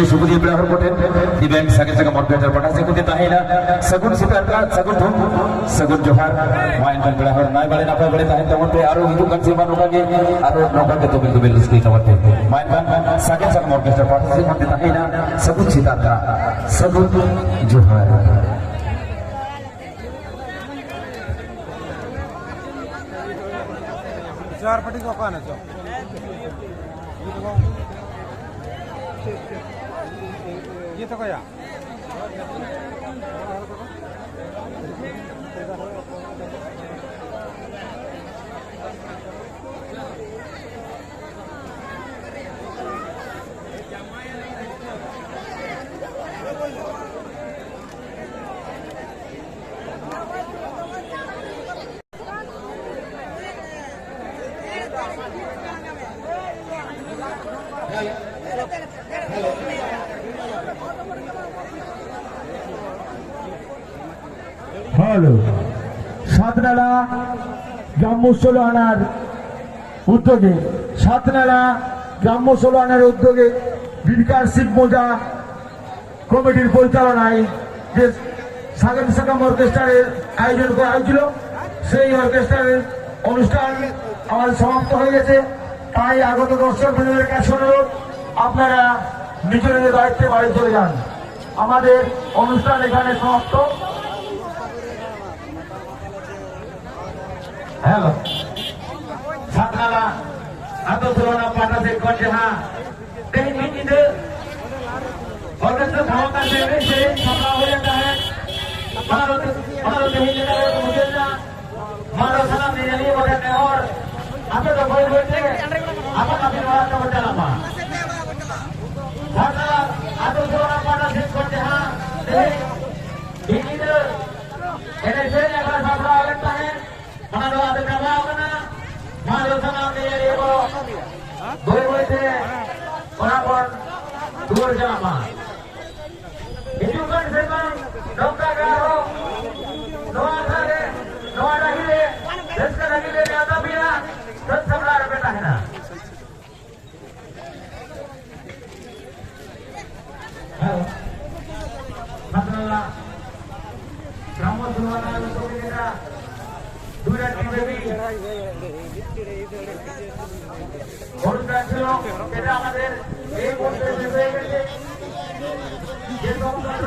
सुबुदी बेलाहर कोटेन दिबेंग सगे मर्केटर पटा से कुते ताहेना सगुन सिपार का सगुन धुम सगुन जोहार वाइन बन बेलाहर नाय बड़े नापा बड़े ताहे तमते आरो हिजुकान सेवा नोकागे आरो नोकागे तुबिल स्क्रीन तमते वाइन बन सगे मर्केटर पटा से कुते ताहेना सगुन सितार का सगुन जोहार चार पट्टी को कौन है जो ये तो क्या হ্যালো সাতনালা গ্রাম্য 16 আনার উদ্যোগে সাতনালা গ্রাম্য 16 আনার উদ্যোগে বিরকার শিব মোজা কমিটির পরিচালনায় যে সাগেন সাকাম অর্কেস্ট্রারের আয়োজন করা হয়েছিল সেই অর্কেস্ট্রারের অনুষ্ঠান আমাদের সমাপ্ত হয়ে গেছে। তাই আগত দর্শক বৃন্দের কাছে অনুরোধ আপনারা নিজ নিজ দায়িত্বে বাড়ি চলে যান। আমাদের অনুষ্ঠান এখানে সমাপ্ত। Halo, Satnala atau Surana Pata se Konjaha, ini itu, orang itu tahu kan sih, sama orang yang dah, mana ini juga mungkin na, mana salam ini ni orang yang apa tu boleh boleh, apa tapi orang tu macam apa? Satnala atau Surana Pata se Konjaha, ini itu, ini saya kalau sama orang dah. mana doa ada kama mana mana sana dia itu dua itu orang pun dua jama itu kan sebab dokter karo doa sare doa lagi le deska lagi le ada bila सब सबला बेटा है ना मतलब gram सुनाना तो मेरा Dura TV অনুষ্ঠান ছিল এটা আমাদের এই মন্দিরে হয়ে গেছে যে সমস্ত